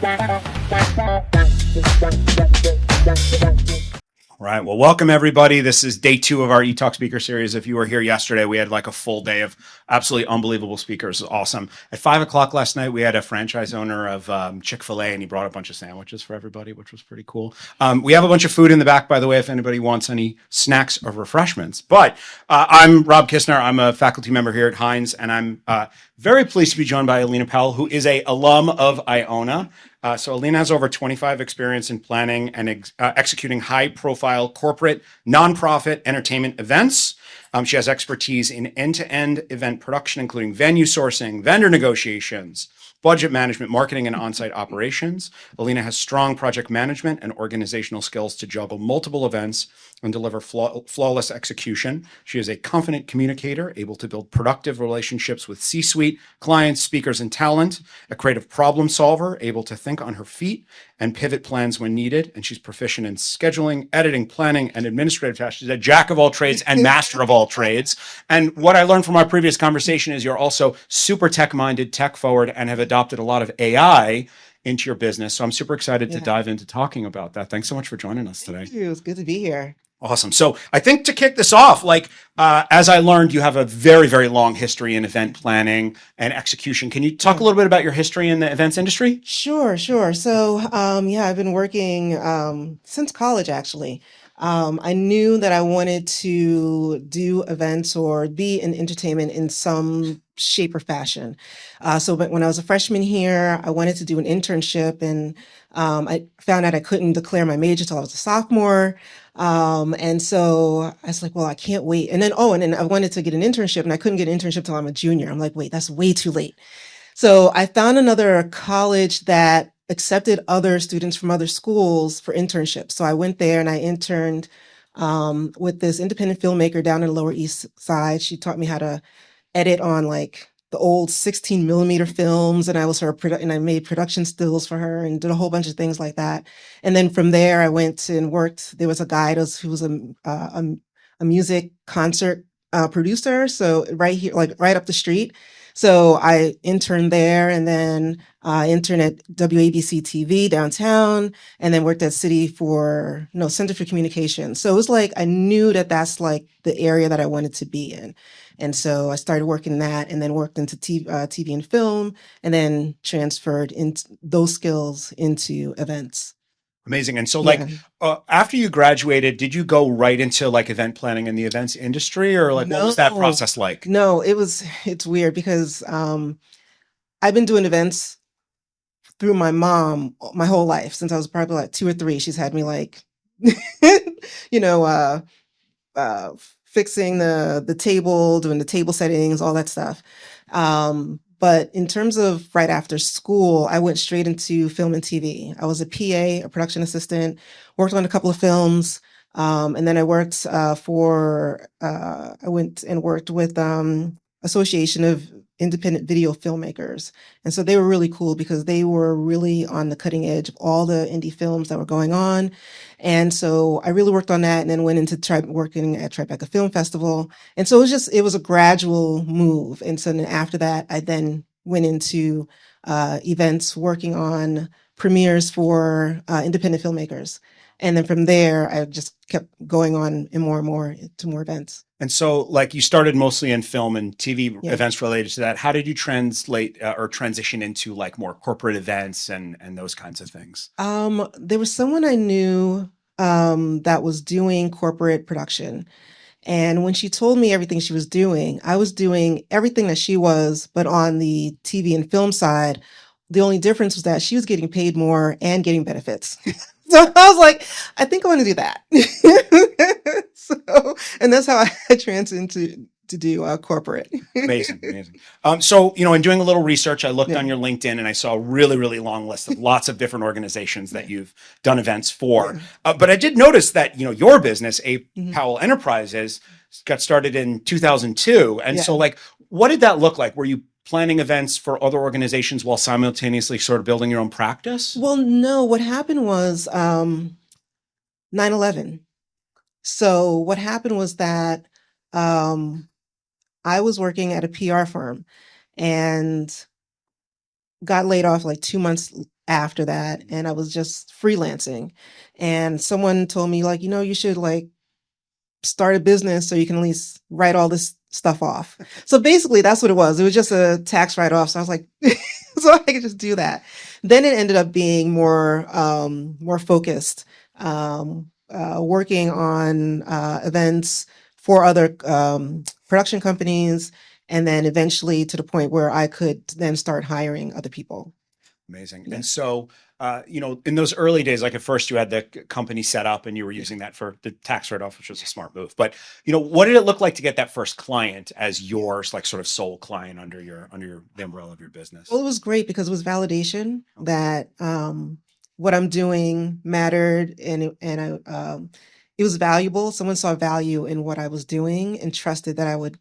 All right. Well, welcome everybody. This is day 2 of our eTalk speaker series. If you were here yesterday, we had like a full day of absolutely unbelievable speakers. It was awesome. At 5 o'clock last night, we had a franchise owner of Chick-fil-A, and he brought a bunch of sandwiches for everybody, which was pretty cool. We have a bunch of food in the back, by the way, if anybody wants any snacks or refreshments. But I'm Rob Kistner. I'm a faculty member here at Heinz, and I'm very pleased to be joined by Alena Powell, who is a alum of Iona. So Alena has over 25 experience in planning and executing high-profile corporate, nonprofit entertainment events. She has expertise in end-to-end event production, including venue sourcing, vendor negotiations, budget management, marketing, and on-site operations. Alena has strong project management and organizational skills to juggle multiple events and deliver flawless execution. She is a confident communicator, able to build productive relationships with C-suite, clients, speakers, and talent, a creative problem solver, able to think on her feet and pivot plans when needed. And she's proficient in scheduling, editing, planning, and administrative tasks. She's a jack of all trades and master of all trades. And what I learned from our previous conversation is you're also super tech-minded, tech-forward, and have adopted a lot of AI into your business. So I'm super excited to dive into talking about that. Thanks so much for joining us today. Thank you. It's good to be here. Awesome. So I think to kick this off, as I learned, you have a very, very long history in event planning and execution. Can you talk a little bit about your history in the events industry? Sure. So, I've been working since college, actually. I knew that I wanted to do events or be in entertainment in some shape or fashion. But when I was a freshman here, I wanted to do an internship, and I found out I couldn't declare my major till I was a sophomore. And so I was like, well, I can't wait. And then I wanted to get an internship, and I couldn't get an internship till I'm a junior. I'm like, wait, that's way too late. So I found another college that accepted other students from other schools for internships. So I went there and I interned with this independent filmmaker down in the Lower East Side. She taught me how to edit on like the old 16 millimeter films, and I was her and I made production stills for her and did a whole bunch of things like that. And then from there, I went and worked. There was a guy who was a music concert producer, so right here, like right up the street. So I interned there, and then interned at WABC TV downtown, and then worked at Center for Communications. So it was like I knew that that's like the area that I wanted to be in. And so I started working that, and then worked into TV and film, and then transferred those skills into events. Amazing. And so after you graduated, did you go right into like event planning in the events industry, or what was that process like? No, it's weird because I've been doing events through my mom my whole life. Since I was probably like 2 or 3. She's had me like, fixing the table, doing the table settings, all that stuff. But in terms of right after school, I went straight into film and TV. I was a PA, a production assistant, worked on a couple of films. And then I worked I went and worked with Association of Independent Video Filmmakers. And so they were really cool because they were really on the cutting edge of all the indie films that were going on. And so I really worked on that, and then went into working at Tribeca Film Festival. And so it was a gradual move. And so then after that, I then went into events, working on premieres for independent filmmakers. And then from there, I just kept going on and more to more events. And so you started mostly in film and TV events related to that. How did you translate or transition into more corporate events and those kinds of things? There was someone I knew that was doing corporate production. And when she told me everything she was doing, I was doing everything that she was, but on the TV and film side. The only difference was that she was getting paid more and getting benefits. So I was like, I think I want to do that. And that's how I transitioned to do corporate. Amazing. So, in doing a little research, I looked on your LinkedIn and I saw a really, really long list of lots of different organizations that you've done events for. But I did notice that, your business, Powell Enterprises, got started in 2002. And so what did that look like? Were you planning events for other organizations while simultaneously sort of building your own practice? Well, no, what happened was 9/11. So what happened was that I was working at a PR firm and got laid off like 2 months after that, and I was just freelancing. And someone told me, like, you should like start a business so you can at least write all this stuff off. So basically, that's what it was. It was just a tax write off. So I was like, so I could just do that. Then it ended up being more focused, working on events for other production companies, and then eventually to the point where I could then start hiring other people. Amazing. Yeah. And so, in those early days, like at first you had the company set up and you were using that for the tax write-off, which was a smart move. But, what did it look like to get that first client as yours, like sort of sole client under the umbrella of your business? Well, it was great because it was validation that what I'm doing mattered, it was valuable. Someone saw value in what I was doing and trusted that I would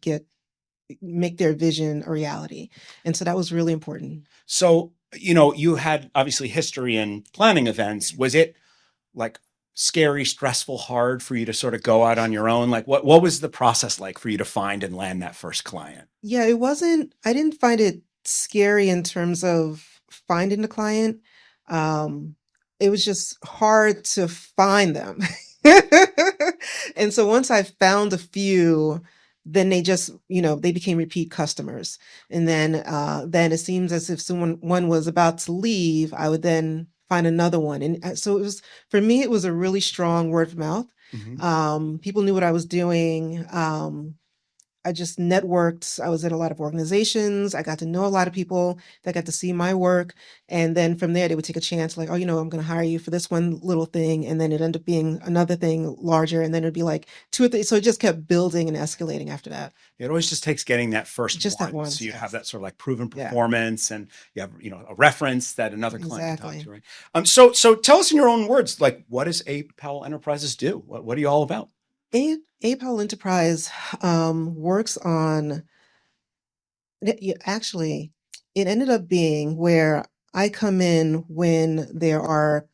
make their vision a reality, and so that was really important. So, you had obviously history in planning events. Was it like scary, stressful, hard for you to sort of go out on your own? Like what was the process like for you to find and land that first client? Yeah, it wasn't. I didn't find it scary in terms of finding the client. Um, it was just hard to find them. And so once I found a few, then they just, they became repeat customers. And then it seems as if one was about to leave, I would then find another one. And so it was, for me, it was a really strong word of mouth. Mhm. People knew what I was doing. I just networked. I was at a lot of organizations. I got to know a lot of people that got to see my work. And then from there, they would take a chance, like, oh, I'm going to hire you for this one little thing. And then it ended up being another thing larger. And then it'd be like two or three. So it just kept building and escalating after that. It always just takes getting that first Just that one. one. So you have Yes. that sort of like proven Yeah, performance and you have, a reference that another client can talk exactly. to, right? So tell us in your own words, like what does A Powell Enterprises do? What are you all about? A Powell Enterprise works on, actually, it ended up being where I come in when there are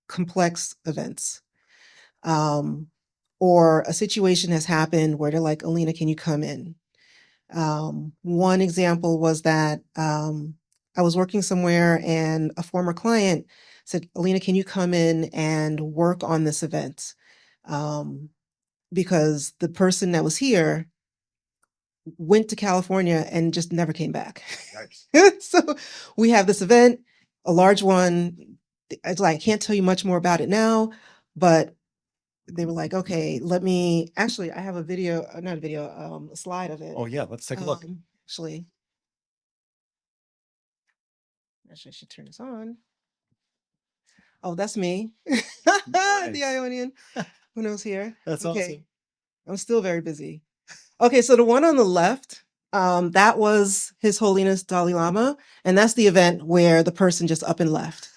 complex events. um, or a situation has happened where they're like, Alena, can you come in? One example was that I was working somewhere and a former client said, Alena, can you come in and work on this event? Um, because the person that was here went to California and just never came back. Nice. So we have this event, a large one. It's like, I can't tell you much more about it now, but they were like, okay, actually, I have a video, not a video, a slide of it. Oh yeah, let's take a look. Actually, I should turn this on. Oh, that's me. The Nice. Ionian. Who knows here? That's Okay. awesome. I'm still very busy. Okay, so the one on the left, that was His Holiness Dalai Lama, and that's the event where the person just up and left.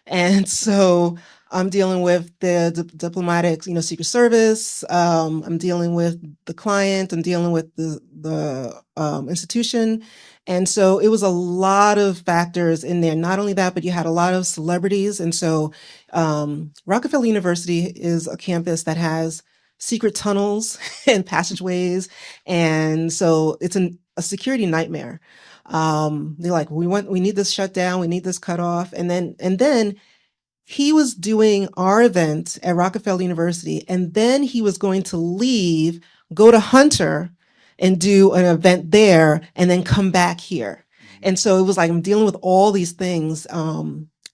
And so I'm dealing with the diplomatic, Secret Service. I'm dealing with the client. I'm dealing with the institution. And so it was a lot of factors in there. Not only that, but you had a lot of celebrities. And so Rockefeller University is a campus that has secret tunnels and passageways. And so it's a security nightmare. They're like, we need this shut down, we need this cut off. And then he was doing our event at Rockefeller University, and then he was going to leave, go to Hunter and do an event there, and then come back here. And so it was like, I'm dealing with all these things.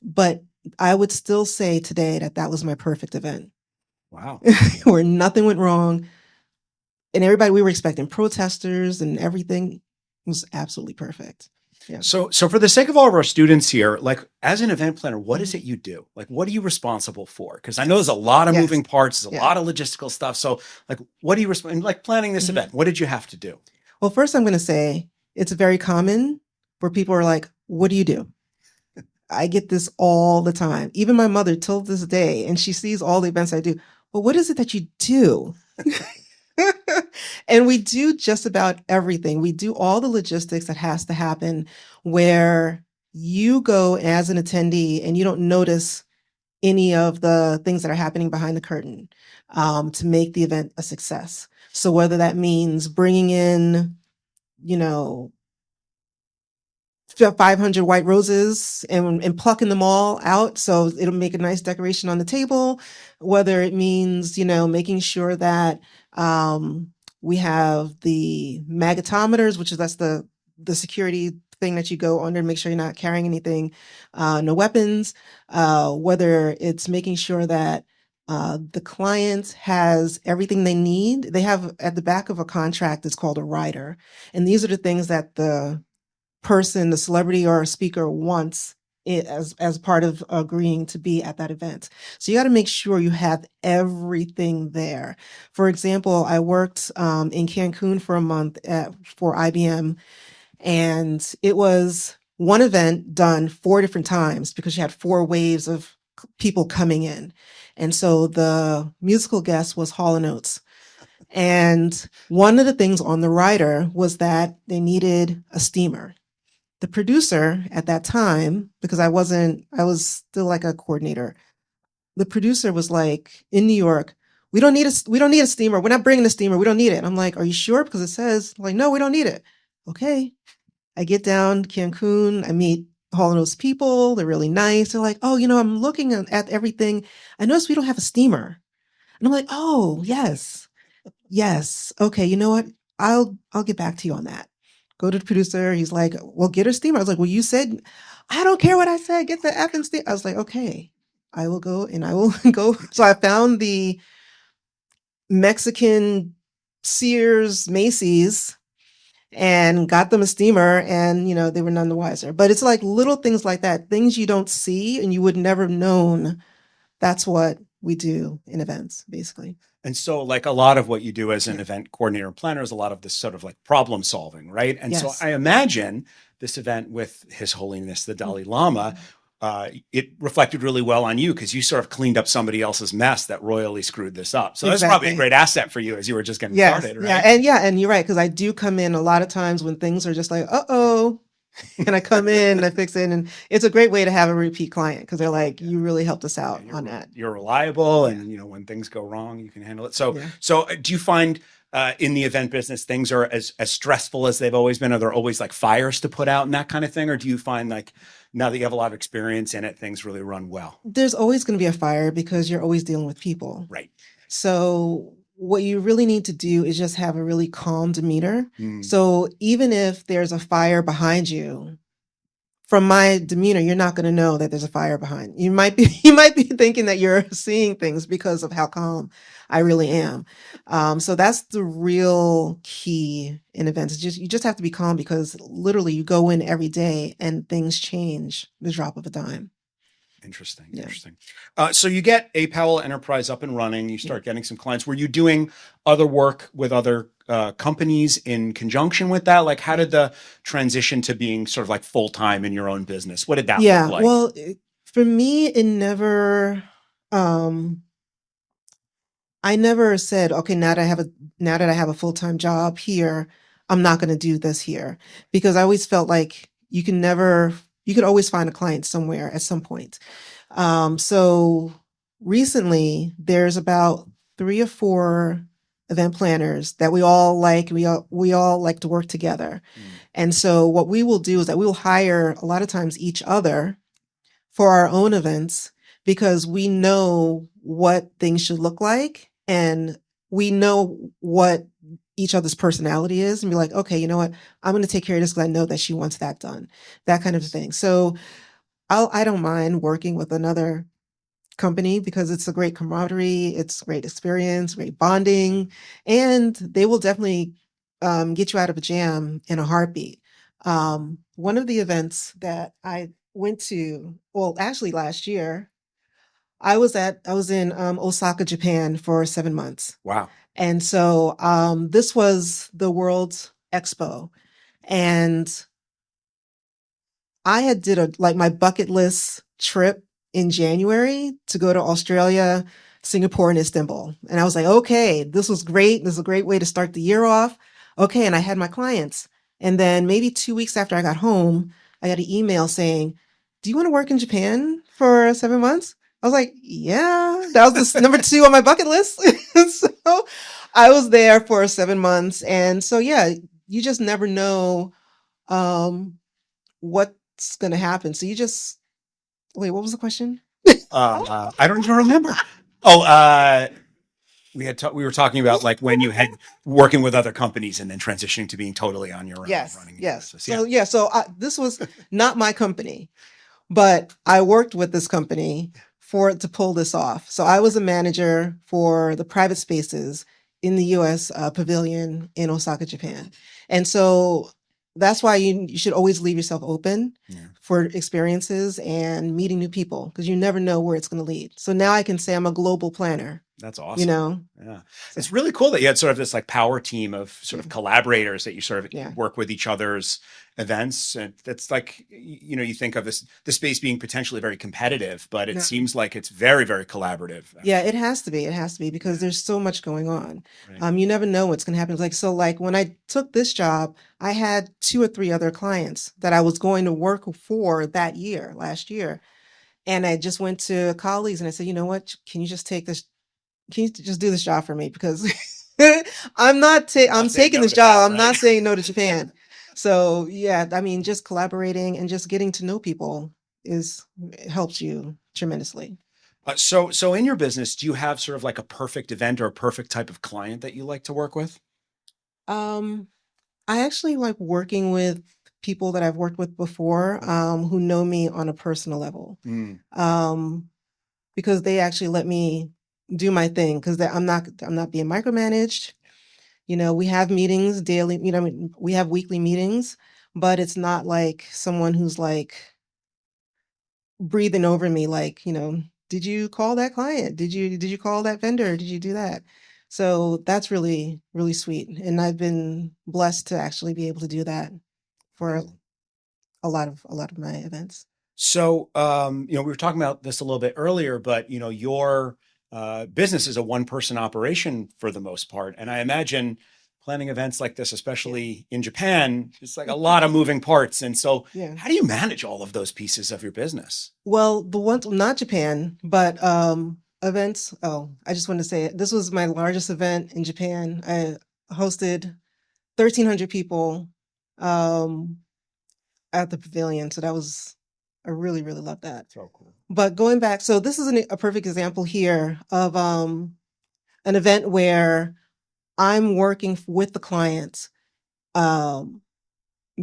But I would still say today that that was my perfect event. Wow. Where nothing went wrong. And we were expecting protesters and everything. It was absolutely perfect. Yeah. So for the sake of all of our students here, like as an event planner, what is Mhm. it you do? Like, what are you responsible for? Because I know there's a lot of Yes. moving parts, there's a Yeah. lot of logistical stuff. So, like, what are you like planning this Mhm. event? What did you have to do? Well, first I'm going to say it's very common where people are like, what do you do? I get this all the time. Even my mother till this day, and she sees all the events I do. Well, what is it that you do? And we do just about everything. We do all the logistics that has to happen where you go as an attendee and you don't notice any of the things that are happening behind the curtain to make the event a success. So whether that means bringing in, you know, 500 white roses and plucking them all out. So it'll make a nice decoration on the table, whether it means, making sure that we have the magnetometers, which is that's the security thing that you go under, make sure you're not carrying anything, no weapons, whether it's making sure that the client has everything they need. They have at the back of a contract, it's called a rider. And these are the things that the person, the celebrity or speaker wants it as part of agreeing to be at that event. So you got to make sure you have everything there. For example, I worked in Cancun for a month for IBM, and it was one event done 4 different times because you had 4 waves of people coming in. And so the musical guest was Hall & Oates. And one of the things on the rider was that they needed a steamer. The producer at that time, because I was still like a coordinator. The producer was like, in New York, we don't need a steamer. We're not bringing a steamer. We don't need it. I'm like, are you sure? Because it says, like, no, we don't need it. Okay. I get down to Cancun. I meet Hall & Oates people. They're really nice. They're like, oh, I'm looking at everything. I noticed we don't have a steamer. And I'm like, oh, yes. Yes. Okay. You know what? I'll get back to you on that. Go to the producer. He's like, well, get a steamer. I was like, well, you said, I don't care what I said. Get the effing steamer. I was like, okay, I will go and I will go. So I found the Mexican Sears Macy's and got them a steamer, and they were none the wiser. But it's like little things like that, things you don't see and you would never have known. That's what we do in events, basically. And so, like a lot of what you do as an Yeah. event coordinator and planner is a lot of this sort of like problem solving, right? And so Yes. I imagine this event with His Holiness the Dalai Lama, it reflected really well on you because you sort of cleaned up somebody else's mess that royally screwed this up. So that's probably a Exactly. great asset for you as you were just getting Yes. started, right? And you're right, because I do come in a lot of times when things are just like, uh-oh, and I come in and I fix it, and it's a great way to have a repeat client because they're like, you really helped us out on that. You're reliable, Yeah. and when things go wrong, you can handle it. So, Yeah. do you find in the event business things are as stressful as they've always been? Are there always like fires to put out and that kind of thing, or do you find like now that you have a lot of experience in it, things really run well? There's always going to be a fire because you're always dealing with people. Right. So what you really need to do is just have a really calm demeanor. Mm. So even if there's a fire behind you, from my demeanor, you're not going to know that there's a fire behind. You might be thinking that you're seeing things because of how calm I really am. So that's the real key in events. You just have to be calm because literally you go in every day and things change the drop of a dime. Interesting. Yeah. Interesting. So you get A Powell Enterprise up and running. You start getting some clients. Were you doing other work with other companies in conjunction with that? Like, how did the transition to being sort of like full time in your own business? What did that look like? Well, for me, it never. I never said, okay, now that I have a full time job here, I'm not going to do this here, because I always felt like you could always find a client somewhere at some point. So recently, there's about 3 or 4 event planners that we all like. We all like to work together. And so what we will do is that we will hire a lot of times each other for our own events because we know what things should look like and we know what each other's personality is, and be like, okay, you know what? I'm going to take care of this because I know that she wants that done, that kind of thing. So I don't mind working with another company because it's a great camaraderie, it's a great experience, great bonding, and they will definitely get you out of a jam in a heartbeat. One of the events that I went to, well, actually last year, I was in Osaka, Japan for 7 months. Wow. And so this was the World Expo, and I had did my bucket list trip in January to go to Australia, Singapore, and Istanbul. And I was like, okay, this was great. This is a great way to start the year off. Okay. And I had my clients. And then maybe 2 weeks after I got home, I got an email saying, do you want to work in Japan for 7 months? I was like, yeah, that was the number 2 on my bucket list. So I was there for 7 months. And so, yeah, you just never know what's going to happen. So you just wait. What was the question? I don't even remember. Oh, we were talking about like when you had working with other companies and then transitioning to being totally on your own, Yes, running your yes. business. Yeah. So yeah, so this was not my company, but I worked with this company for it to pull this off. So I was a manager for the private spaces in the U.S. Pavilion in Osaka, Japan, and so that's why you should always leave yourself open Yeah. for experiences and meeting new people because you never know where it's going to lead. So now I can say I'm a global planner. That's You awesome. know, Yeah. so It's really cool that you had sort of this like power team of sort yeah, of collaborators that you sort of yeah. work with each other's events. And that's like, you know, you think of the space being potentially very competitive, but it No. seems like it's very, very collaborative. Yeah, Actually. it has to be. It has to be because Yeah. there's so much going on. Right. You never know what's going to happen. Like, so like when I took this job, I had 2 or 3 other clients that I was going to work for that year, last year. And I just went to colleagues and I said, you know what? Can you just take this? Can you just do this job for me? Because I'm Not saying taking no this to that, job. I'm right? not saying no to Japan. So yeah, I mean, just collaborating and just getting to know people is helps you tremendously. So in your business, do you have sort of like a perfect event or a perfect type of client that you like to work with? Um, I actually like working with people that I've worked with before, who know me on a personal level, Mm. um, because they actually let me do my thing because I'm not being micromanaged. You know, we have meetings daily. You know, I mean, we have weekly meetings, but it's not like someone who's like breathing over me, like, did you call that client? Did you call that vendor? Did you do that? So that's really, really sweet. And I've been blessed to actually be able to do that for a lot of my events. So, you know, we were talking about this a little bit earlier, but you know, your business is a one-person operation for the most part, and I imagine planning events like this, Yeah. especially in Japan, it's like a lot of moving parts. And so, Yeah. how do you manage all of those pieces of your business? Well, the ones not Japan, but events. Oh, I just want to say it. This was my largest event in Japan. I hosted 1,300 people um at the pavilion. So that was I really, really love that. So cool. But going back, so this is a perfect example here of an event where I'm working with the client, um,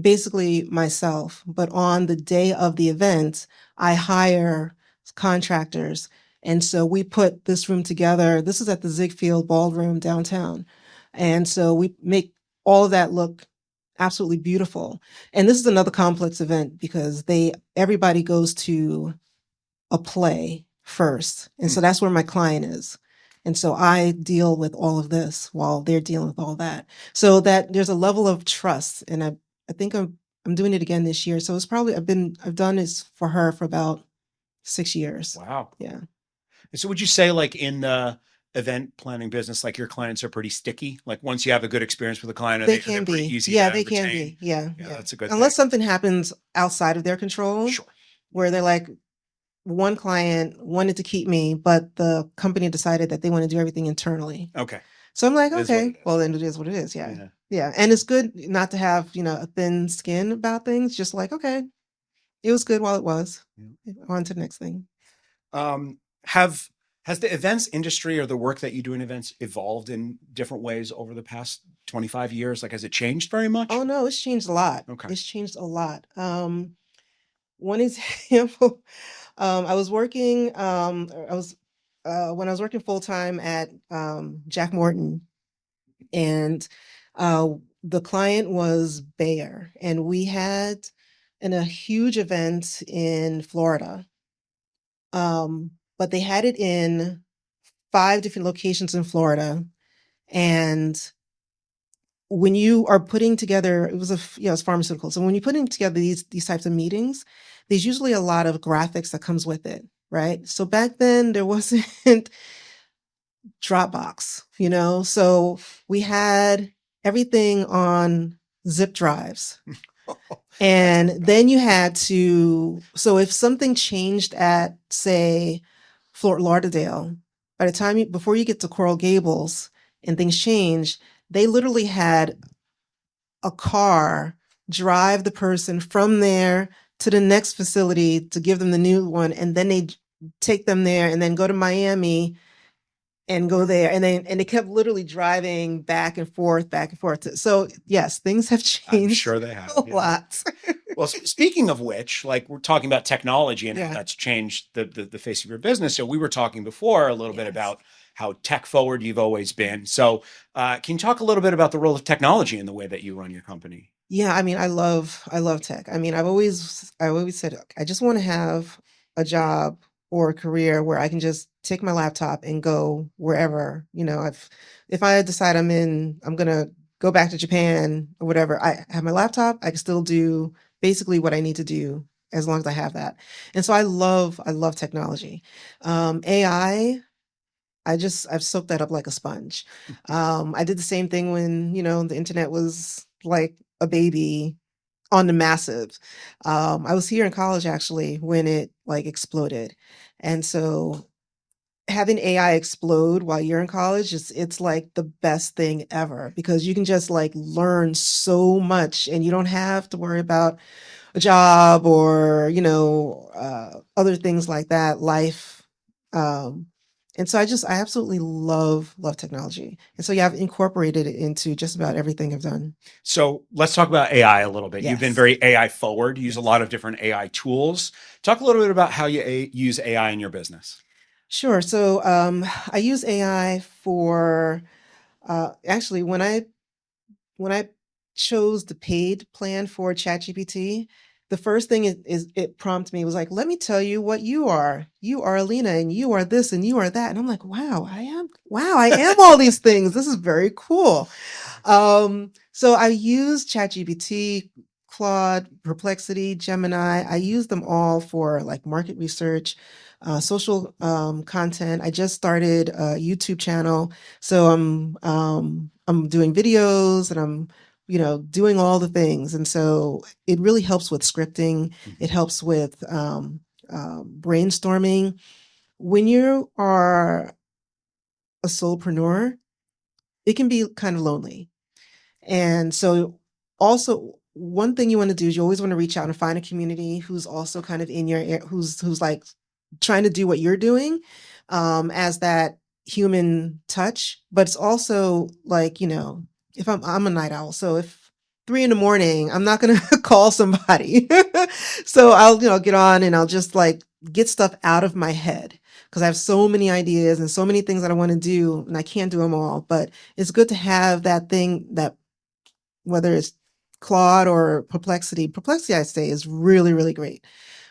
basically myself, but on the day of the event, I hire contractors. And so we put this room together. This is at the Ziegfeld Ballroom downtown. And so we make all of that look absolutely beautiful. And this is another complex event because everybody goes to a play first. And so Hmm. that's where my client is. And so I deal with all of this while they're dealing with all that. So that there's a level of trust. And I think I'm doing it again this year. So it's probably I've done this for her for about 6 years. Wow. Yeah. So, would you say, like in the event planning business, like your clients are pretty sticky? Like once you have a good experience with a client, They they're can pretty be. easy Yeah, to they can retain. be. Yeah, Yeah, yeah. that's a good thing. Unless something happens outside of their control, Sure. where they're like, one client wanted to keep me, but the company decided that they want to do everything internally. Okay. So I'm like, It is what okay, it well is. then it is what it is. Yeah. Yeah. Yeah. And it's good not to have, a thin skin about things. Just like, okay, it was good while it was. On to the next thing. Um, have has the events industry or the work that you do in events evolved in different ways over the past 25 years? Like, has it changed very Oh much? no, it's changed a lot. Okay. It's changed a lot. One example, I was working, I was when I was working full time at Jack Morton, and uh, the client was Bayer, and we had a huge event in Florida. But they had it in 5 different locations in Florida, and when you are putting together, it was it's pharmaceuticals. So when you're putting together these types of meetings, there's usually a lot of graphics that comes with it, right? So back then there wasn't Dropbox, so we had everything on zip drives. That And sounds bad. then you had to, so if something changed at, say, Fort Lauderdale, by the time before you get to Coral Gables and things change, they literally had a car drive the person from there to the next facility to give them the new one, and then they take them there and then go to Miami and go there, and they kept literally driving back and forth, back and forth. So yes, things have I'm changed sure they have. a Yeah. lot. Well, speaking of which, like we're talking about technology and how Yeah. that's changed the face of your business. So we were talking before a little bit Yes. about how tech forward you've always been. So can you talk a little bit about the role of technology in the way that you run your company? Yeah, I mean, I love tech. I mean, I always said, "Look, I just want to have a job or a career where I can just take my laptop and go wherever, if I decide I'm gonna go back to Japan or whatever, I have my laptop, I can still do basically what I need to do as long as I have that." And so I love technology. AI, I've soaked that up like a sponge. I did the same thing when, the internet was like a baby on the massive. I was here in college actually when it like exploded. And so having AI explode while you're in college it's like the best thing ever because you can just like learn so much and you don't have to worry about a job or other things like that, life. um and so I absolutely love technology, and so yeah, I've incorporated it into just about everything I've done. So let's talk about AI a little bit. You've been Yes. very AI forward. You use a Yes. lot of different AI tools. Talk a little bit about how you use AI in your business. Sure. So I use AI for actually when I chose the paid plan for ChatGPT, the first thing it prompted me was like, "Let me tell you what you are. You are Alena, and you are this, and you are that." And I'm like, "Wow, I am all these things. This is very cool." So I use ChatGPT, Claude, Perplexity, Gemini. I use them all for like market research, social content. I just started a YouTube channel, so I'm doing videos and I'm doing all the things, and so it really helps with scripting. It helps with brainstorming. When you are a solopreneur, it can be kind of lonely. And so also one thing you want to do is you always want to reach out and find a community who's also kind of in your who's like trying to do what you're doing, as that human touch. But it's also like, if I'm a night owl, so if 3 in the morning, I'm not gonna call somebody. So I'll, get on and I'll just like get stuff out of my head because I have so many ideas and so many things that I want to do and I can't do them all. But it's good to have that thing that whether it's Claude or Perplexity. Perplexity, I say, is really, really great.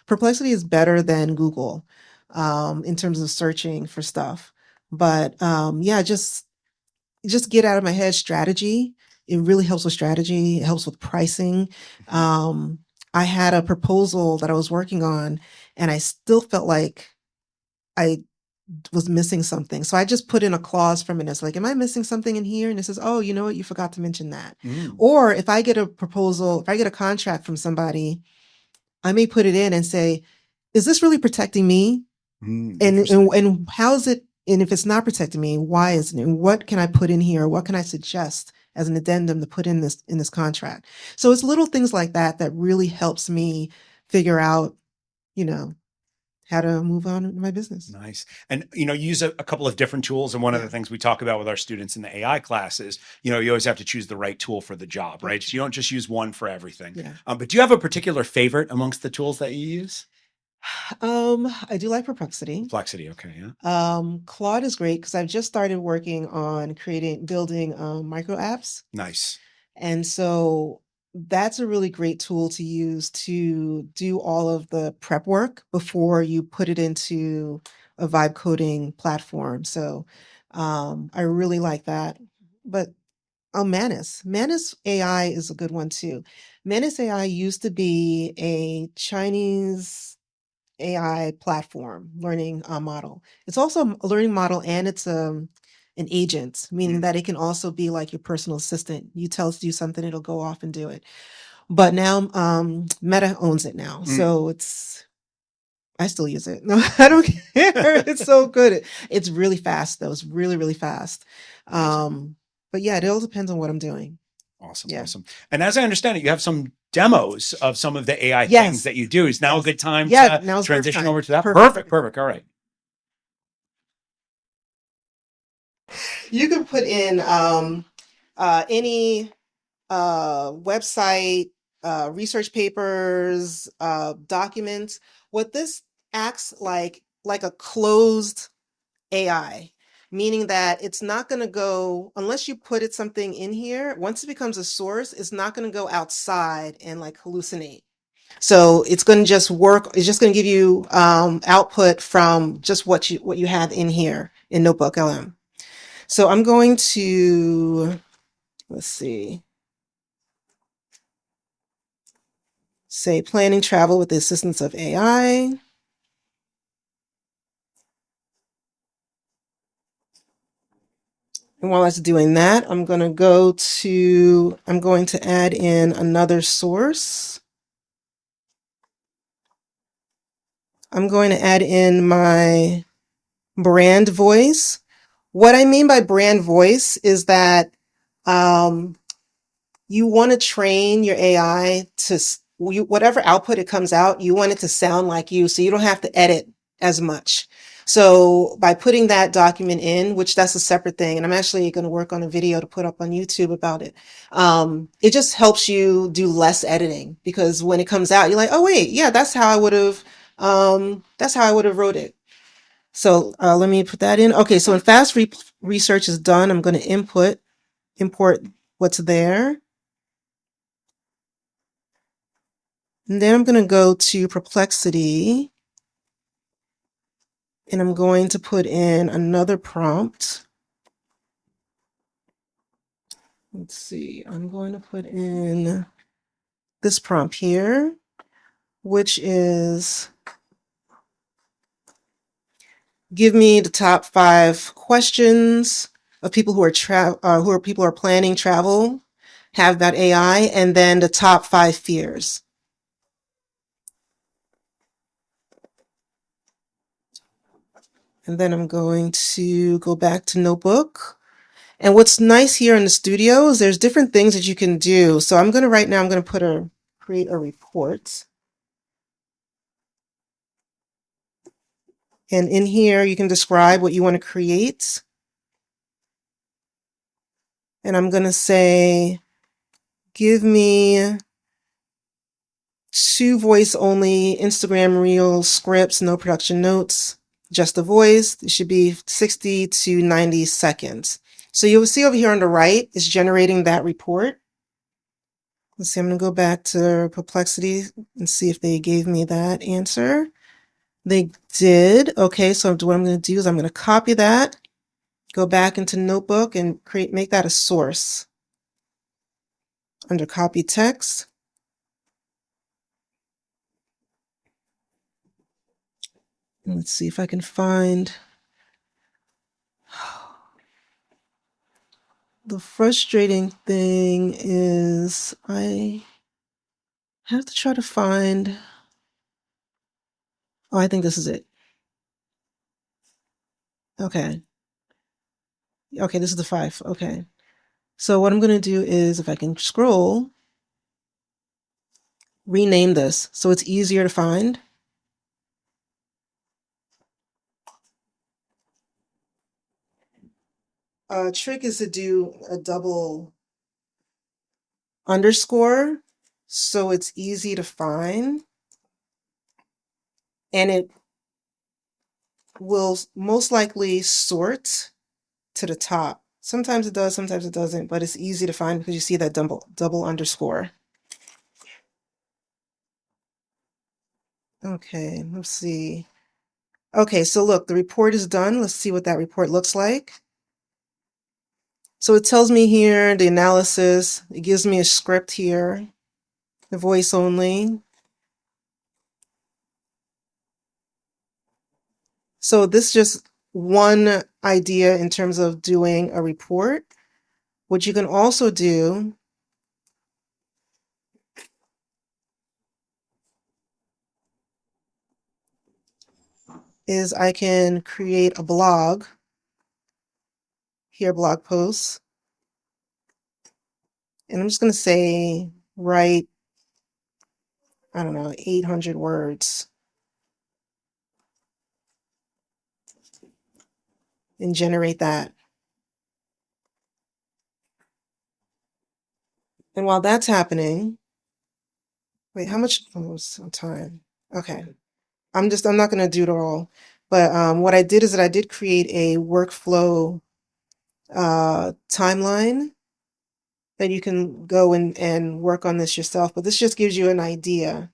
Perplexity is better than Google in terms of searching for stuff. But yeah, just get out of my head strategy. It really helps with strategy. It helps with pricing. Um, I had a proposal that I was working on, and I still felt like I was missing something. So I just put in a clause from it. It's like, am I missing something in here? And it says, oh, you know what? You forgot to mention that. Mm. Or if I get a proposal, if I get a contract from somebody, I may put it in and say, is this really protecting me? And how is it? And if it's not protecting me, why isn't it? And what can I put in here? What can I suggest as an addendum to put in this contract? So it's little things like that that really helps me figure out, you know, how to move on in my business. Nice. And, you use a couple of different tools. And one of Yeah. the things we talk about with our students in the AI class is, you always have to choose the right tool for the job, right? So you don't just use one for everything. Yeah. But do you have a particular favorite amongst the tools that you use? I do like Perplexity. Complexity. Okay. Yeah. Claude is great because I've just started working on building micro apps. Nice. And so that's a really great tool to use to do all of the prep work before you put it into a vibe coding platform. So I really like that. But Manus AI is a good one too. Manus AI used to be a Chinese AI platform learning model. It's also a learning model and it's an agent, meaning that it can also be like your personal assistant. You tell it to do something, it'll go off and do it. But now Meta owns it now. So I still use it. No, I don't care. It's so good. It's really fast though. It's really, really fast. But yeah, it all depends on what I'm doing. Awesome. Yeah. Awesome. And as I understand it, you have some demos of some of the AI things Yes. that you do. Is now a good time Yeah, to now's the perfect transition time. over to that? Perfect. Perfect. All right. You can put in any website, research papers, documents. What this acts like a closed AI, meaning that it's not going to go unless you put it something in here. Once it becomes a source, it's not going to go outside and like hallucinate. So it's going to just work. It's just going to give you output from just what you have in here in Notebook LM. So I'm going to, let's see, say planning travel with the assistance of AI. And while it's doing that, I'm going to add in another source. I'm going to add in my brand voice. What I mean by brand voice is that you want to train your AI to whatever output it comes out, you want it to sound like you, so you don't have to edit as much. So by putting that document in, which that's a separate thing, and I'm actually going to work on a video to put up on YouTube about it. It just helps you do less editing because when it comes out, you're like, oh wait, yeah, that's how I would have wrote it. So let me put that in. Okay, so when fast research is done, I'm going to import what's there. And then I'm going to go to Perplexity and I'm going to put in another prompt. Let's see, I'm going to put in this prompt here, which is give me the top 5 questions of people who are planning travel, have about AI, and then the top 5 fears. And then I'm going to go back to Notebook. And what's nice here in the studio is there's different things that you can do. So I'm going to create a report. And in here, you can describe what you want to create. And I'm going to say, give me 2 voice only Instagram Reel scripts, no production notes, just the voice. It should be 60 to 90 seconds. So you'll see over here on the right, it's generating that report. Let's see, I'm going to go back to Perplexity and see if they gave me that answer. They did. Okay, so what I'm going to do is I'm going to copy that, go back into Notebook and make that a source. Under copy text. And let's see if I can find. The frustrating thing is I have to try to find. Oh, I think this is it. Okay. Okay, this is the 5. Okay. So what I'm going to do is if I can scroll, rename this so it's easier to find. Trick is to do a double underscore so it's easy to find. And it will most likely sort to the top. Sometimes it does, sometimes it doesn't, but it's easy to find because you see that double underscore. Okay, let's see. Okay, so look, the report is done. Let's see what that report looks like. So it tells me here the analysis. It gives me a script here, the voice only. So this is just one idea in terms of doing a report. What you can also do is I can create a blog, here blog posts, and I'm just going to say write I don't know, 800 words and generate that. And while that's happening, wait, how much was on time? Okay. I'm not going to do it all. But what I did is that I did create a workflow timeline that you can go and work on this yourself. But this just gives you an idea.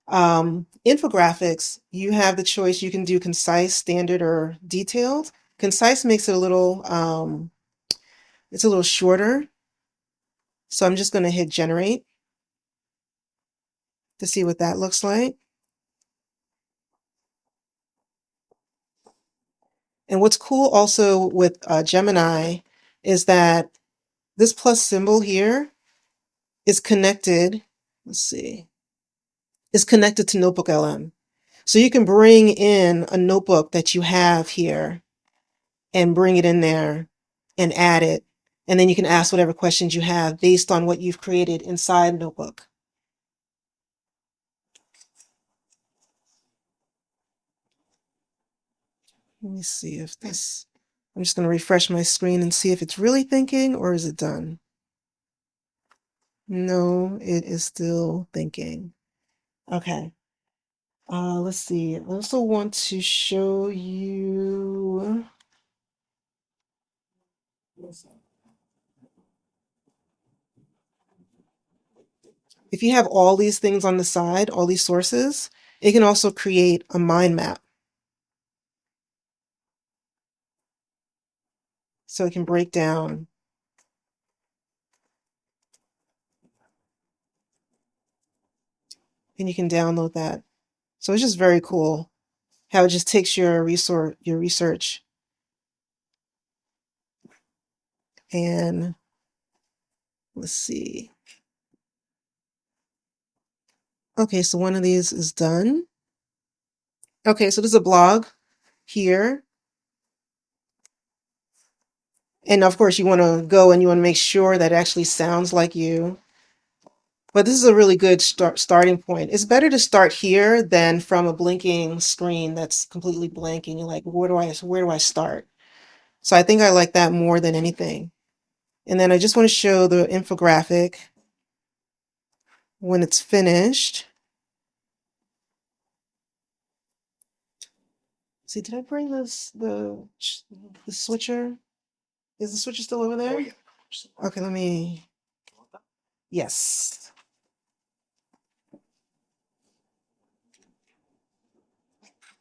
Infographics, you have the choice. You can do concise, standard, or detailed. Concise makes it it's a little shorter. So I'm just going to hit generate to see what that looks like. And what's cool also with Gemini is that this plus symbol here is connected. Let's see. Is connected to Notebook LM. So you can bring in a notebook that you have here and bring it in there and add it. And then you can ask whatever questions you have based on what you've created inside Notebook. Let me see if this, I'm just going to refresh my screen and see if it's really thinking or is it done? No, it is still thinking. Okay. Let's see. I also want to show you. If you have all these things on the side, all these sources, it can also create a mind map. So it can break down. And you can download that. So it's just very cool how it just takes your research and let's see. Okay, so one of these is done. Okay, so there's a blog here. And of course, you want to go and you want to make sure that it actually sounds like you. But this is a really good starting point. It's better to start here than from a blinking screen that's completely blank and you're like, where do I start? So I think I like that more than anything. And then I just want to show the infographic when it's finished. See, did I bring the switcher? Is the switcher still over there? Oh, yeah. Okay, let me. Yes.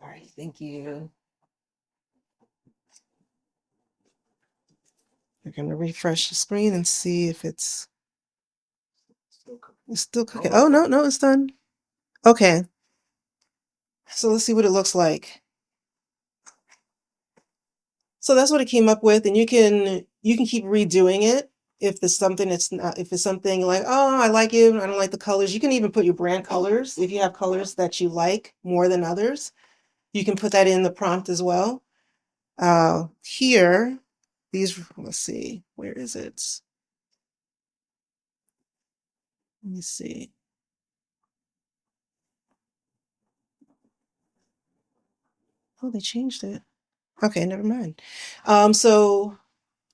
All right, thank you. I'm going to refresh the screen and see if it's still cooking. Oh, no, it's done. Okay. So let's see what it looks like. So that's what it came up with, and you can keep redoing it if there's something that's not, if it's something like, oh, I like it, I don't like the colors. You can even put your brand colors if you have colors that you like more than others. You can put that in the prompt as well. Here, let's see, where is it? Let me see. Oh, they changed it. Okay, never mind. So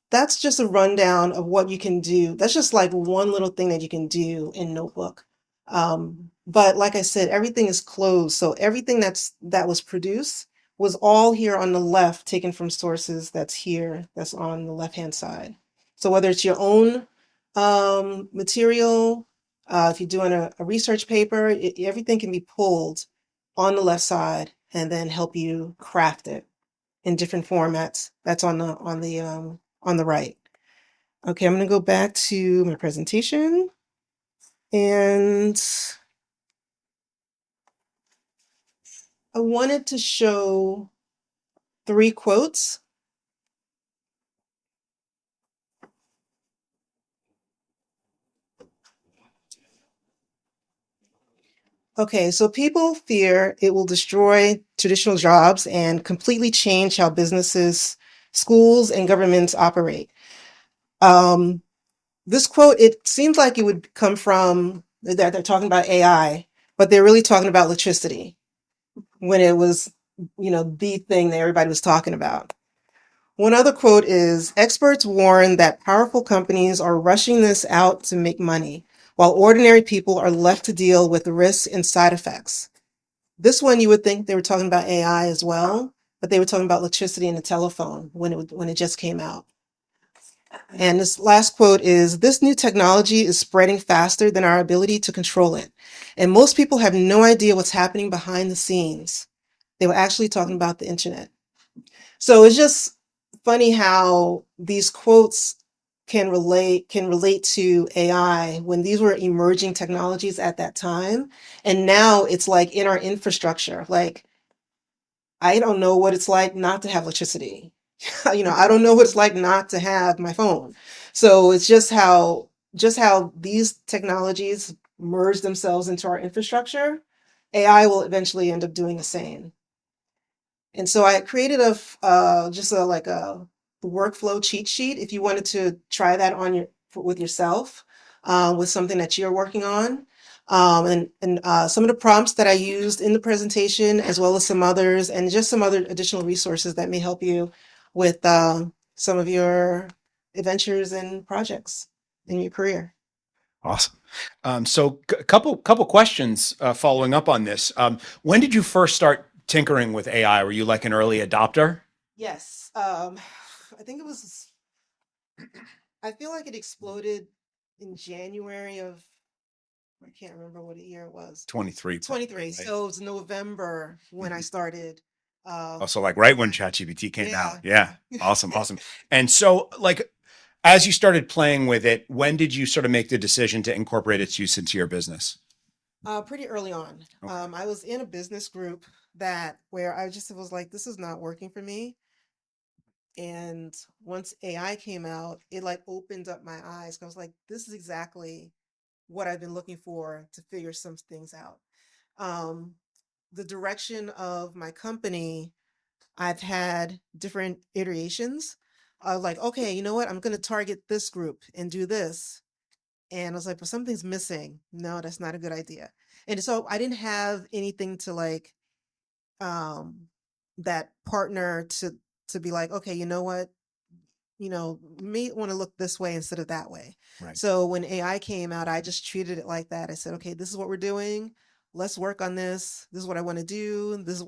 that's just a rundown of what you can do. That's just like one little thing that you can do in Notebook. But like I said, everything is closed. So everything that was produced was all here on the left, taken from sources that's here, that's on the left-hand side. So whether it's your own material, if you're doing a research paper, everything can be pulled on the left side and then help you craft it in different formats. That's on the right. Okay, I'm going to go back to my presentation and I wanted to show 3 quotes. Okay, so people fear it will destroy traditional jobs and completely change how businesses, schools, and governments operate. This quote, it seems like it would come from that they're talking about AI, but they're really talking about electricity when it was, the thing that everybody was talking about. One other quote is, experts warn that powerful companies are rushing this out to make money, while ordinary people are left to deal with the risks and side effects. This one, you would think they were talking about AI as well, but they were talking about electricity and the telephone when it just came out. And this last quote is, this new technology is spreading faster than our ability to control it. And most people have no idea what's happening behind the scenes. They were actually talking about the internet. So it's just funny how these quotes can relate to AI when these were emerging technologies at that time. And now it's like in our infrastructure. Like, I don't know what it's like not to have electricity. I don't know what it's like not to have my phone. So it's just how these technologies merge themselves into our infrastructure. AI will eventually end up doing the same. And so I created just a like a workflow cheat sheet if you wanted to try that with yourself, with something that you're working on. And some of the prompts that I used in the presentation, as well as some others, and just some other additional resources that may help you with some of your adventures and projects in your career. Awesome. So a couple questions following up on this. When did you first start tinkering with AI? Were you like an early adopter? Yes. I think it was, I feel like it exploded in January of, I can't remember what year it was. 23, probably, 23. right? So it was November when I started. Also, like right when Yeah. ChatGPT came out. Yeah. Yeah. Awesome. Awesome. And so, like, as you started playing with it, when did you sort of make the decision to incorporate its use into your business? Pretty early on. Okay. I was in a business group where I just was like, this is not working for me. And once AI came out, it like opened up my eyes. I was like, this is exactly what I've been looking for to figure some things out. Um, the direction of my company, I've had different iterations of like, okay, you know what? I'm going to target this group and do this. And I was like, but something's missing. No, that's not a good idea. And so I didn't have anything to like, um, that partner to be like, okay, you know what? May want to look this way instead of that way. Right. So when AI came out, I just treated it like that. I said, okay, this is what we're doing. Let's work on this. This is what I want to do. This is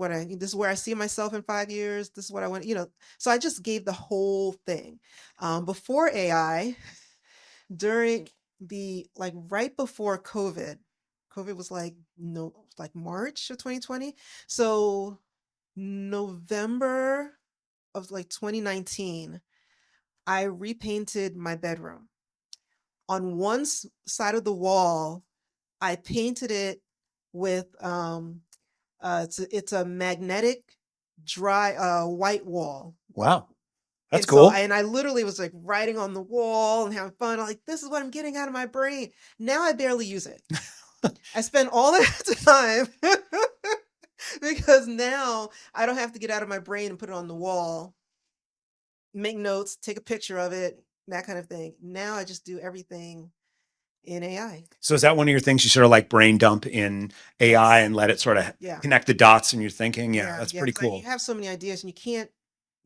where I see myself in 5 years. This is what I want, so I just gave the whole thing. Before AI, during like right before COVID was like, no, like March of 2020. So November of like 2019, I repainted my bedroom. On one side of the wall, I painted it with it's a magnetic dry white wall. Wow. That's And so cool. I literally was like writing on the wall and having fun. I'm like, this is what I'm getting out of my brain. Now I barely use it. I spend all that time because now I don't have to get out of my brain and put it on the wall, make notes, take a picture of it, that kind of thing. Now I just do everything in AI. So is that one of your things you sort of like brain dump in AI Yes. and let it sort of Yeah. connect the dots in your thinking? Yeah, Yeah. that's Yeah. pretty 'Cause you cool. have so many ideas and you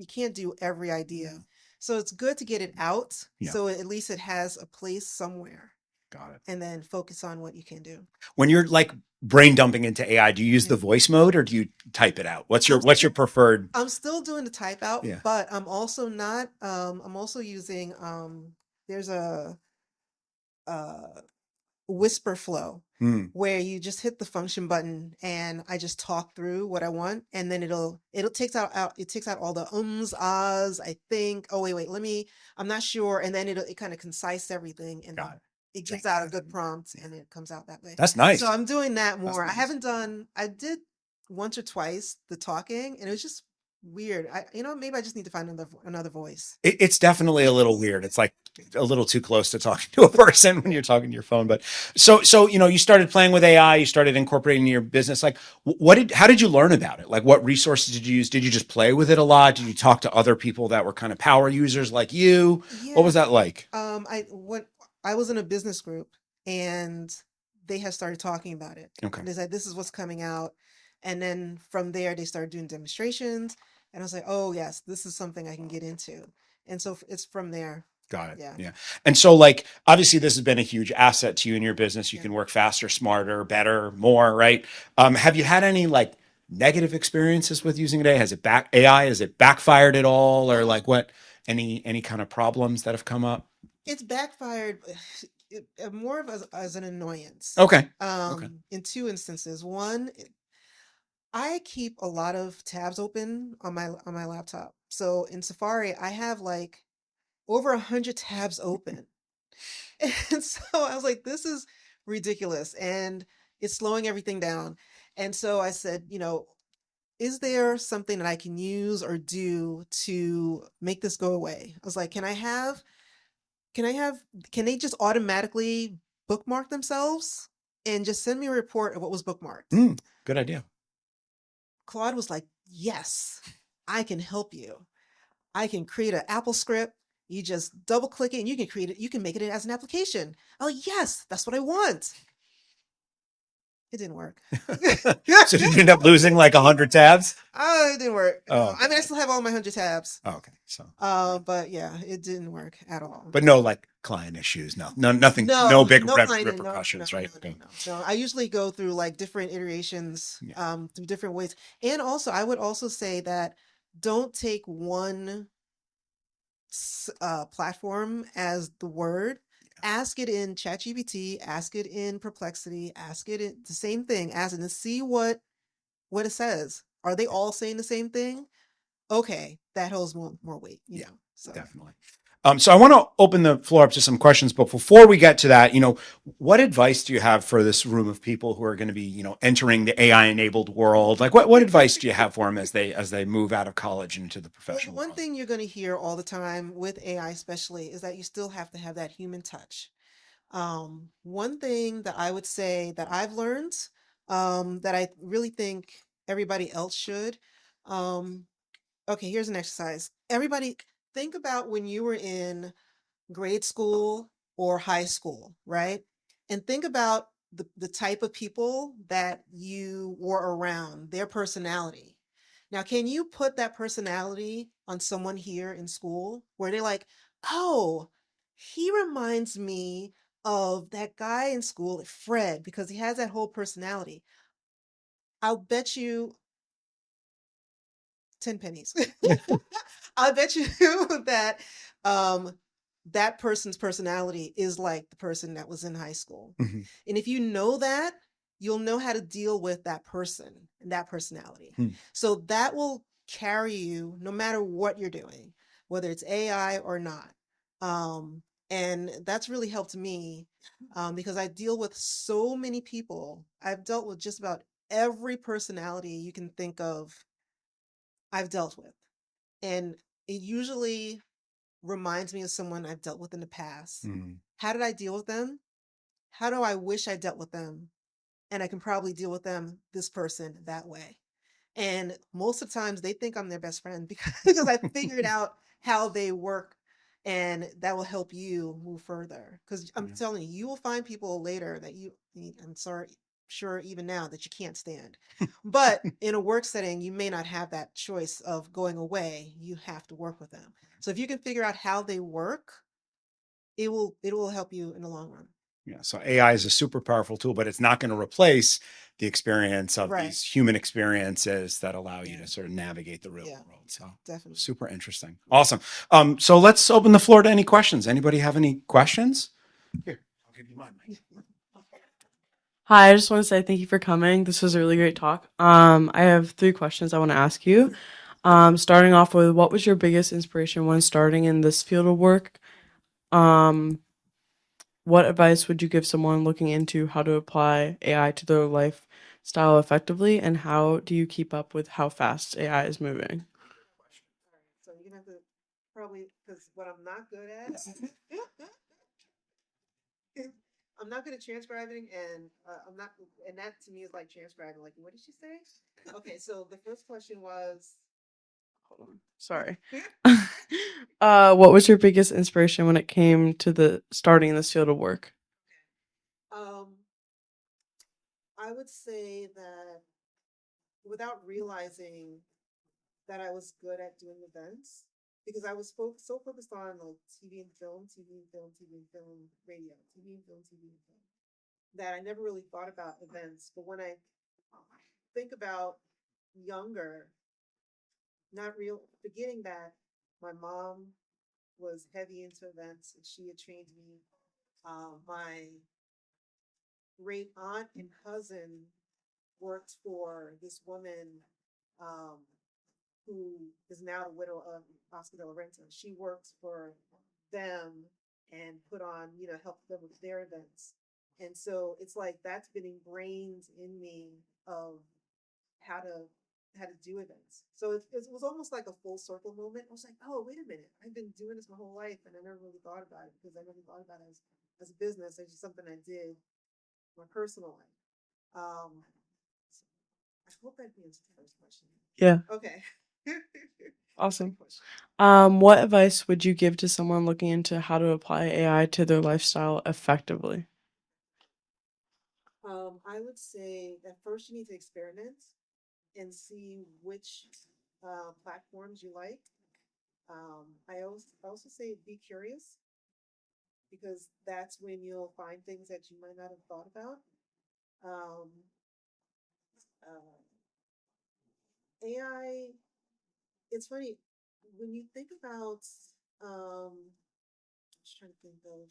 can't do every idea. So it's good to get it out. Yeah. So at least it has a place somewhere, Got it. and then focus on what you can do. When you're like brain dumping into AI, do you use the Yeah. voice mode or do you type it out? I'm What's your still preferred? I'm still doing the type out, Yeah. but I'm also not I'm also using there's a whisper flow Hmm. where you just hit the function button and I just talk through what I want, and then it'll takes out all the ahs, I think. Oh wait, I'm not sure. And then it kind of concise everything, and Got it. it gives out a good prompt and it comes out that way. That's So nice. I'm doing that That's more. nice. I did once or twice the talking, and it was just weird. Maybe I just need to find another voice. It's definitely a little weird. It's like a little too close to talking to a person when you're talking to your phone. But so you started playing with AI, you started incorporating in your business. Like, how did you learn about it? Like, what resources did you use? Did you just play with it a lot? Did you talk to other people that were kind of power users like you? What Yeah. was that like? I was in a business group, and they have started talking about it. Okay. And they said, this is what's coming out. And then from there, they started doing demonstrations. And I was like, oh, yes, this is something I can get into. And so it's from there. Got it. Yeah. Yeah. And so like, obviously this has been a huge asset to you in your business. You Yeah. can work faster, smarter, better, more, right? Have you had any like negative experiences with using it? Has it backfired at all? Or like what, any kind of problems that have come up? It's backfired more of as an annoyance. Okay. Okay. In two instances. One, I keep a lot of tabs open on my laptop. So in Safari, I have like over 100 tabs open. And so I was like, this is ridiculous. And it's slowing everything down. And so I said, is there something that I can use or do to make this go away? I was like, can they just automatically bookmark themselves and just send me a report of what was bookmarked? Good idea. Claude was like, yes, I can help you. I can create an Apple script. You just double click it and you can create it. You can make it as an application. Oh, yes, that's what I want. It didn't work. So did you end up losing like 100 tabs? Oh, it didn't work. Oh, I mean, I still have all my 100 tabs. Oh, okay. So, But yeah, it didn't work at all. but no like client issues. Nothing. No big repercussions, right? No. I usually go through like different iterations, through different ways. And also, I would also say that don't take one platform as the word. Ask it in ChatGPT, ask it in Perplexity, ask it in the same thing, ask it and see what it says. Are they all saying the same thing? Okay, that holds more weight. You know, so. Definitely. So I want to open the floor up to some questions, but before we get to that, what advice do you have for this room of people who are going to be, entering the AI-enabled world? Like, what advice do you have for them as they move out of college into the professional One world? thing you're going to hear all the time with AI, especially, is that you still have to have that human touch. One thing that I would say that I've learned, that I really think everybody else should. Okay, here's an exercise. Everybody, think about when you were in grade school or high school, right? And think about the type of people that you were around, their personality. Now, can you put that personality on someone here in school where they're like, oh, he reminds me of that guy in school, Fred, because he has that whole personality. I'll bet you 10 pennies. I'll bet you that that person's personality is like the person that was in high school. Mm-hmm. And if you know that, you'll know how to deal with that person and that personality. So that will carry you no matter what you're doing, whether it's AI or not. And that's really helped me because I deal with so many people. I've dealt with just about every personality you can think of, I've dealt with. And it usually reminds me of someone I've dealt with in the past. How did I deal with them? How do I wish I dealt with them? And I can probably deal with them, this person, that way. And most of the times they think I'm their best friend because I figured out how they work, and that will help you move further. Because I'm telling you, you will find people later that I'm sure even now that you can't stand. But in a work setting, you may not have that choice of going away. You have to work with them. So if you can figure out how they work, it will help you in the long run. Yeah. So AI is a super powerful tool, but it's not going to replace the experience of these human experiences that allow you to sort of navigate the real world. So definitely super interesting. Awesome. So let's open the floor to any questions. Anybody have any questions? Here, I'll give you mine. Hi, I just want to say thank you for coming. This was a really great talk. I have 3 questions I want to ask you. Starting off with, what was your biggest inspiration when starting in this field of work? What advice would you give someone looking into how to apply AI to their lifestyle effectively? And how do you keep up with how fast AI is moving? So you're gonna have to probably, because what I'm not good at, I'm not good at transcribing, and I'm not, and that to me is like transcribing. Like, what did she say? Okay, so the first question was, hold on, sorry. What was your biggest inspiration when it came to the starting in this field of work? I would say that without realizing that I was good at doing events, because I was so focused on like TV and film, TV and film, TV and film, radio, TV and film, TV and film, that I never really thought about events. But when I think about younger, not real, forgetting that my mom was heavy into events and she had trained me. My great aunt and cousin worked for this woman um, who is now the widow of Oscar de la Renta. She worked for them and put on, helped them with their events. And so it's like that's been ingrained in me of how to how to do events. So it was almost like a full circle moment. I was like, oh, wait a minute. I've been doing this my whole life and I never really thought about it because I never thought about it as a business. It's just something I did in my personal life. So I hope that answers the first question. Yeah. Okay. Awesome. Good question. What advice would you give to someone looking into how to apply AI to their lifestyle effectively? I would say that first you need to experiment and see which platforms you like. I also say be curious because that's when you'll find things that you might not have thought about. Um, uh, AI, it's funny when you think about. I'm just trying to think of.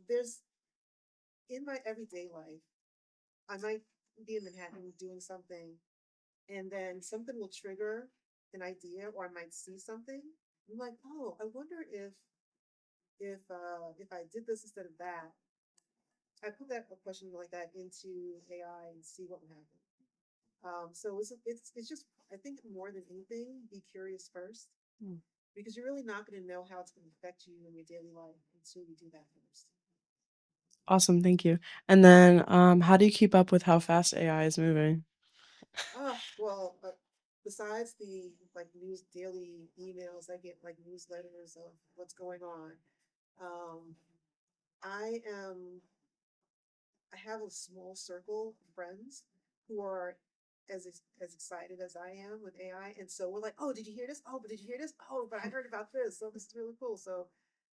There's in my everyday life, I might be in Manhattan doing something, and then something will trigger an idea, or I might see something. I'm like, oh, I wonder if I did this instead of that. I put that a question like that into AI and see what would happen. So it's just I think more than anything, be curious first Mm. because you're really not going to know how it's going to affect you in your daily life until you do that first. Awesome, thank you. And then, how do you keep up with how fast AI is moving? Well, besides the like news daily emails, I get like newsletters of what's going on. Um, I am I have a small circle of friends who are as excited as I am with AI, and so we're like, "Oh, did you hear this? Oh, but did you hear this? Oh, but I heard about this. So this is really cool." So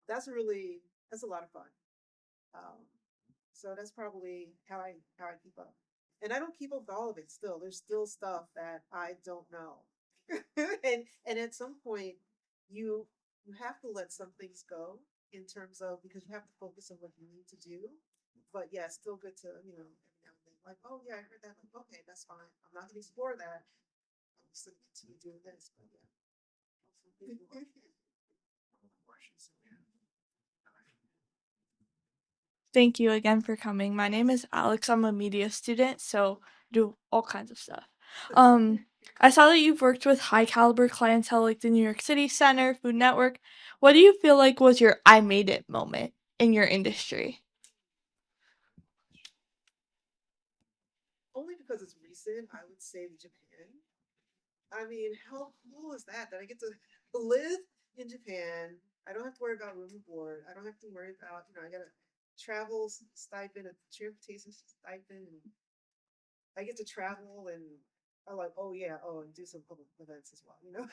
that's a lot of fun. Um, so that's probably how I keep up, and I don't keep up with all of it. Still, there's still stuff that I don't know, and at some point, you you have to let some things go in terms of because you have to focus on what you need to do. But yeah, it's still good to every now and then like, oh yeah, I heard that. Like, okay, that's fine. I'm not going to explore that. I'm just going to continue doing this. But yeah. Thank you again for coming. My name is Alex. I'm a media student, so do all kinds of stuff. I saw that you've worked with high caliber clientele like the New York City Center, Food Network. What do you feel like was your I made it moment in your industry? Only because it's recent, I would say Japan. I mean, how cool is that? That I get to live in Japan. I don't have to worry about room and board. I don't have to worry about, I got a travel stipend, a transportation stipend, and I get to travel and I'm like, oh yeah, and do some public events as well, you know?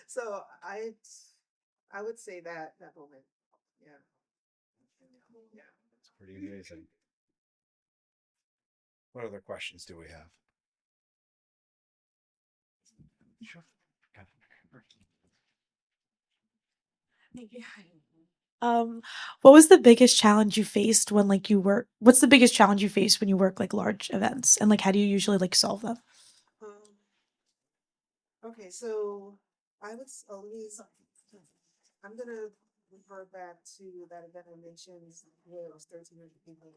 So I would say that moment. Yeah. Yeah. It's pretty amazing. What other questions do we have? Sure. Um, what was the biggest challenge you faced when like you work? What's the biggest challenge you face when you work like large events, and like how do you usually like solve them? Um, okay, so let me, I'm gonna refer back to that event I mentioned where it was 1,300 people.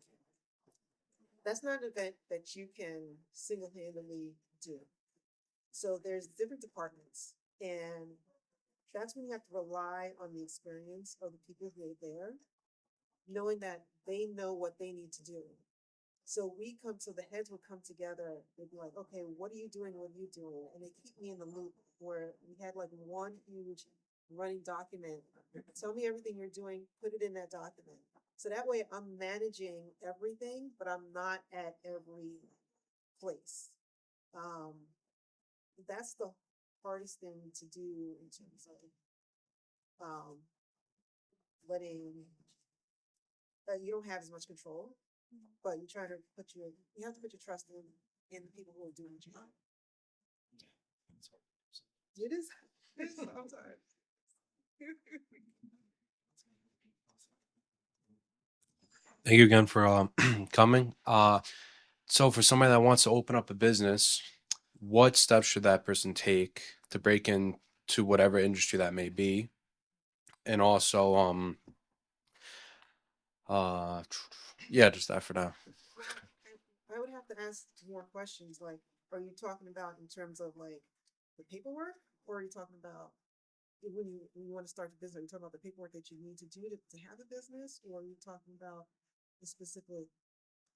That's not an event that you can single-handedly do. So there's different departments, and that's when you have to rely on the experience of the people who are there, knowing that they know what they need to do. So the heads would come together. They'd be like, okay, what are you doing? What are you doing? And they keep me in the loop where we had like one huge running document. Tell me everything you're doing, put it in that document. So that way I'm managing everything, but I'm not at every place. Um, that's the hardest thing to do in terms of letting you don't have as much control, but you try to you have to put your trust in the people who are doing what you want. It is. Sometimes. Thank you again for coming. So for somebody that wants to open up a business, what steps should that person take to break into whatever industry that may be? And also, yeah, just that for now. I would have to ask more questions. Like, are you talking about in terms of like the paperwork, or are you talking about when you want to start the business? Are you talking about the paperwork that you need to do to have a business, or are you talking about a specific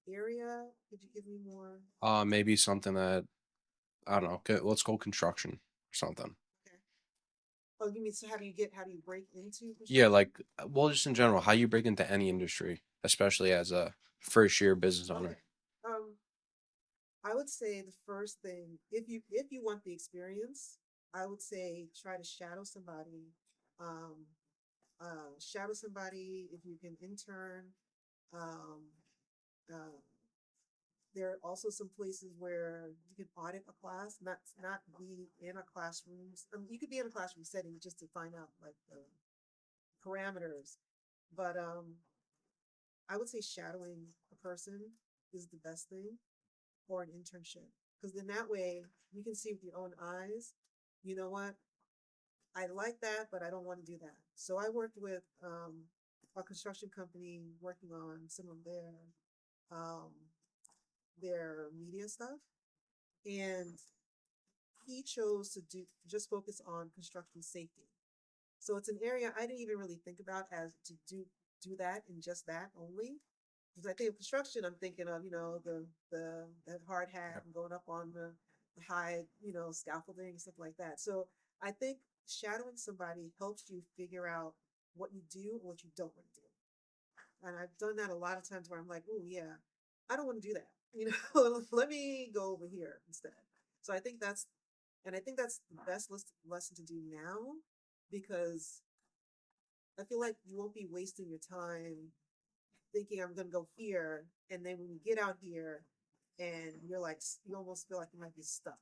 area? Could you give me more? Maybe something that I don't know. Let's go construction or something. Okay. Oh, you mean so how do you break into Yeah, construction? like well, just in general, how you break into any industry, especially as a first year business owner. Okay. I would say the first thing, if you want the experience, I would say try to shadow somebody. Um, Shadow somebody if you can intern. Um, uh, there are also some places where you can audit a class, not be in a classroom. You could be in a classroom setting just to find out like the parameters. But I would say shadowing a person is the best thing, or an internship, because then that way you can see with your own eyes. You know what? I like that, but I don't want to do that. So I worked with a construction company working on some of um, their media stuff, and he chose to just focus on construction safety. So it's an area I didn't even really think about as to do that and just that only. Because I think of construction, I'm thinking of the hard hat and going up on the high scaffolding and stuff like that. So I think shadowing somebody helps you figure out what you do and what you don't want to do. And I've done that a lot of times where I'm like, oh yeah, I don't want to do that. Let me go over here instead. So I think that's the best lesson to do now, because I feel like you won't be wasting your time thinking I'm gonna go here, and then when you get out here, and you're like, you almost feel like you might be stuck.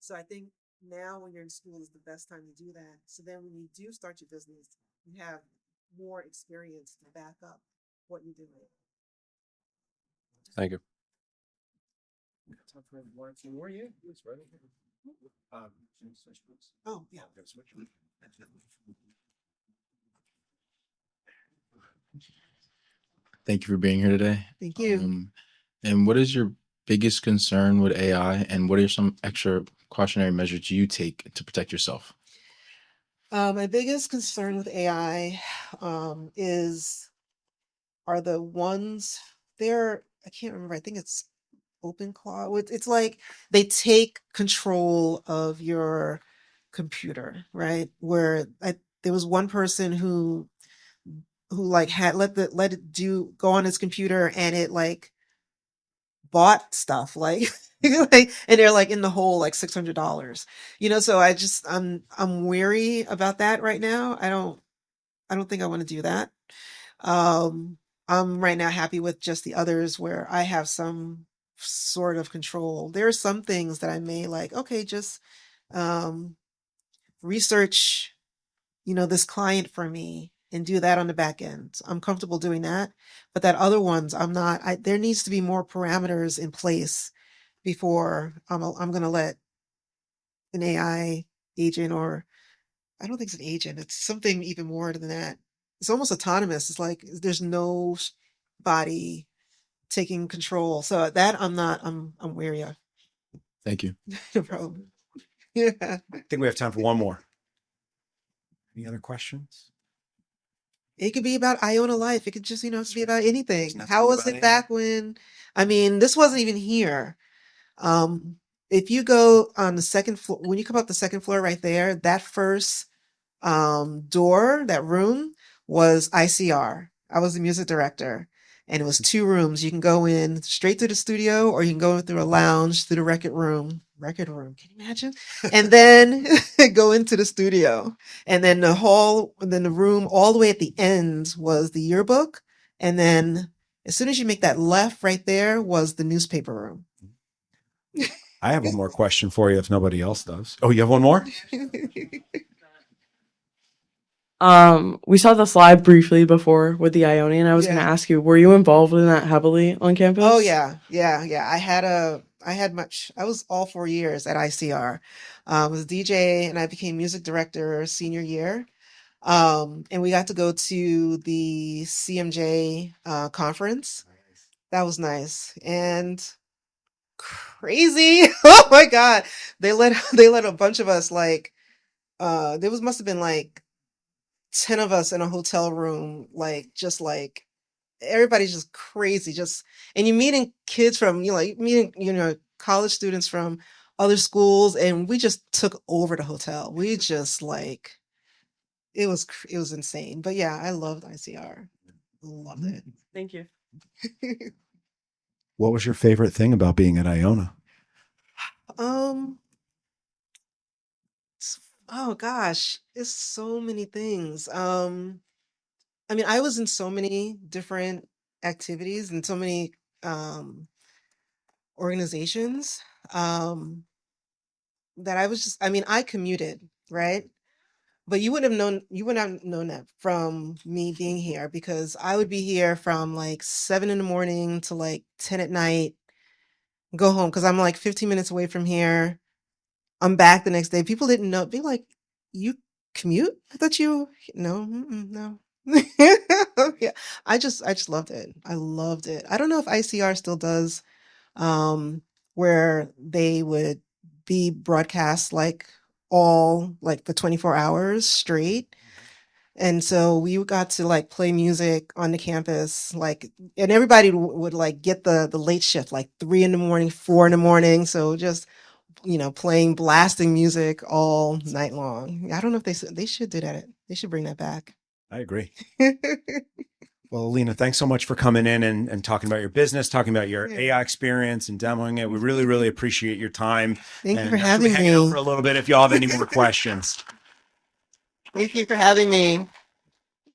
So I think now when you're in school is the best time to do that. So then when you do start your business, you have more experience to back up what you're doing. Thank you. Time for one or two more, yeah, please, right? Oh yeah. Thank you for being here today. Thank you. And what is your biggest concern with AI, and what are some extra cautionary measures you take to protect yourself? My biggest concern with AI are the ones there. I can't remember. I think it's OpenClaw. It's like they take control of your computer, right? There was one person who like had let it go on his computer, and it like bought stuff like like, and they're like in the hole like $600. So I'm weary about that right now. I don't think I want to do that. Um, I'm right now happy with just the others where I have some sort of control. There are some things that I may like, okay, just research, this client for me and do that on the back end. I'm comfortable doing that. But that other ones, I'm not. There needs to be more parameters in place before I'm going to let an AI agent, or I don't think it's an agent. It's something even more than that. It's almost autonomous. It's like there's no body taking control. So that I'm wary of. Thank you. No problem. Yeah. I think we have time for one more. Any other questions? It could be about Iona Life. It could just, be about anything. Doesn't have to How be was about it back when, this wasn't even here. If you go on the second floor, when you come up the second floor right there, that first door, that room was ICR. I was the music director, and it was 2 rooms. You can go in straight to the studio, or you can go through a lounge through the record room. Record room, can you imagine? And then go into the studio, and then the hall, and then the room all the way at the end was the yearbook, and then as soon as you make that left, right there was the newspaper room. I have one more question for you if nobody else does. Oh, you have one more? We saw the slide briefly before with the Ionian. And I was Yeah. gonna ask you, were you involved in that heavily on campus? Oh yeah. I was all 4 years at ICR. I was a DJ, and I became music director senior year. And we got to go to the CMJ conference. That was nice and crazy. Oh my God. They let a bunch of us, like, must have been like 10 of us in a hotel room, like, just like everybody's just crazy. And you're meeting kids from, you're meeting, college students from other schools, and we just took over the hotel. We just like, it was insane. But yeah, I loved ICR. Loved it. Thank you. What was your favorite thing about being at Iona? Um, oh gosh, it's so many things. I mean, I was in so many different activities and so many organizations that I mean, I commuted, right? But you wouldn't have known that from me being here, because I would be here from like 7 in the morning to like 10 at night, go home because I'm like 15 minutes away from here. I'm back the next day. People didn't know. Be like, you commute? I thought you no, no. Yeah, I just loved it. I loved it. I don't know if ICR still does, where they would be broadcast like all like the 24 hours straight. And so we got to like play music on the campus, like, and everybody would like get the late shift, like 3 in the morning, 4 in the morning. So just, playing blasting music all night long. I don't know if they should do that. They should bring that back. I agree. Well, Alena, thanks so much for coming in and talking about your business, talking about your AI experience and demoing it. We really, really appreciate your time. Thank you And for should we having hang out me. for a little bit if y'all have any more questions. Thank you for having me.